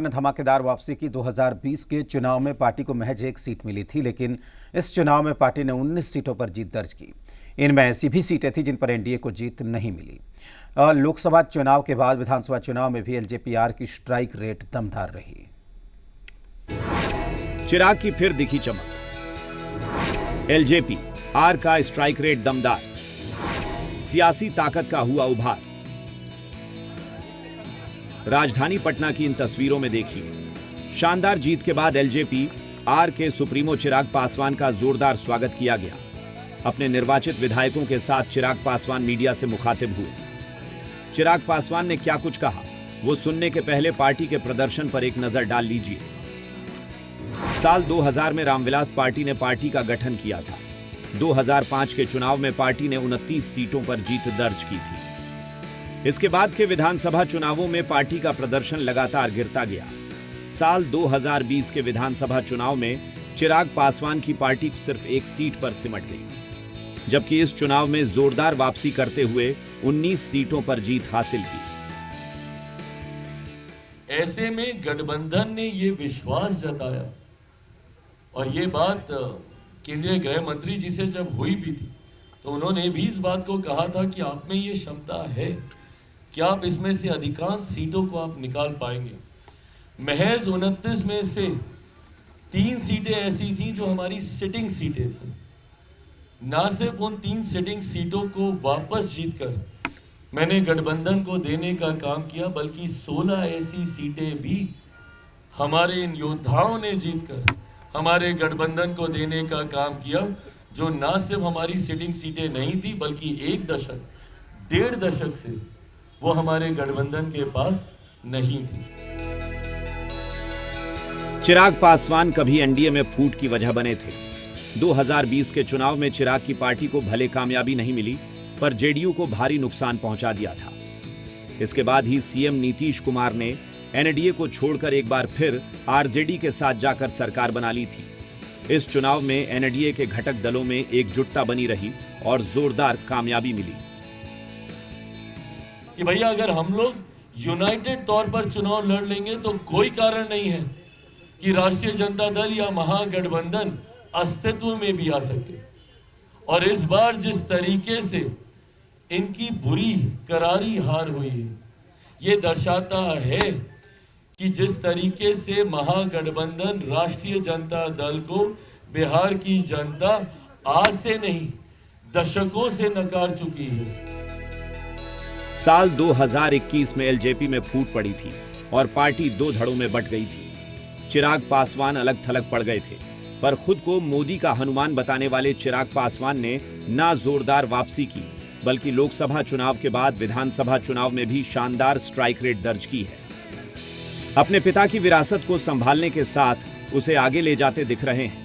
ने धमाकेदार वापसी की। 2020 के चुनाव में पार्टी को महज एक सीट मिली थी, लेकिन इस चुनाव में पार्टी ने 19 सीटों पर जीत दर्ज की। इनमें ऐसी भी सीटें थी जिन पर एनडीए को जीत नहीं मिली। लोकसभा चुनाव के बाद विधानसभा चुनाव में भी एलजेपी आर की स्ट्राइक रेट दमदार रही। चिराग की फिर दिखी चमक। एलजेपी आर का स्ट्राइक रेट दमदार, सियासी ताकत का हुआ उभार। राजधानी पटना की इन तस्वीरों में देखिए, शानदार जीत के बाद एलजेपी आर के सुप्रीमो चिराग पासवान का जोरदार स्वागत किया गया। अपने निर्वाचित विधायकों के साथ चिराग पासवान मीडिया से मुखातिब हुए। चिराग पासवान ने क्या कुछ कहा, वो सुनने के पहले पार्टी के प्रदर्शन पर एक नजर डाल लीजिए। साल 2000 में रामविलास पार्टी ने पार्टी का गठन किया था। 2005 के चुनाव में पार्टी ने 29 सीटों पर जीत दर्ज की थी। इसके बाद के विधानसभा चुनावों में पार्टी का प्रदर्शन लगातार गिरता गया। साल 2020 के विधानसभा चुनाव में चिराग पासवान की पार्टी सिर्फ एक सीट पर सिमट गई, जबकि इस चुनाव में जोरदार वापसी करते हुए 19 सीटों पर जीत हासिल की। ऐसे में गठबंधन ने ये विश्वास जताया, और ये बात केंद्रीय गृह मंत्री जी से जब हुई भी थी तो उन्होंने भी इस बात को कहा था कि आप में ये क्षमता है कि आप इसमें से अधिकांश सीटों को आप निकाल पाएंगे। महज 29 में से 3 सीटें ऐसी थी जो हमारी सिटिंग सीटें थी। ना सिर्फ उन 3 सिटिंग सीटों को वापस जीतकर मैंने गठबंधन को देने का काम किया, बल्कि 16 ऐसी सीटें भी हमारे इन योद्धाओं ने जीतकर हमारे गठबंधन को देने का काम किया, जो ना सिर्फ हमारी सिटिंग सीटें नहीं थी, बल्कि 1 दशक, 1.5 दशक से वो हमारे गठबंधन के पास नहीं थी। चिराग पासवान कभी एनडीए में फूट की वजह बने थे। 2020 के चुनाव में चिराग की पार्टी को भले कामयाबी नहीं मिली, पर जेडीयू को भारी नुकसान पहुंचा दिया था। इसके बाद ही सीएम नीतीश कुमार ने एनडीए को छोड़कर एक बार फिर आरजेडी के साथ जाकर सरकार बना ली थी। इस चुनाव में एनडीए के घटक दलों में एकजुटता बनी रही और जोरदार कामयाबी मिली। कि भैया अगर हम लोग यूनाइटेड तौर पर चुनाव लड़ लेंगे तो कोई कारण नहीं है कि राष्ट्रीय जनता दल या महागठबंधन अस्तित्व में भी आ सके। और इस बार जिस तरीके से इनकी बुरी करारी हार हुई है, ये दर्शाता है कि जिस तरीके से महागठबंधन राष्ट्रीय जनता दल को बिहार की जनता आज से नहीं दशकों से नकार चुकी है। साल 2021 में एलजेपी में फूट पड़ी थी और पार्टी 2 धड़ों में बंट गई थी। चिराग पासवान अलग थलग पड़ गए थे, पर खुद को मोदी का हनुमान बताने वाले चिराग पासवान ने ना जोरदार वापसी की, बल्कि लोकसभा चुनाव के बाद विधानसभा चुनाव में भी शानदार स्ट्राइक रेट दर्ज की है। अपने पिता की विरासत को संभालने के साथ उसे आगे ले जाते दिख रहे हैं।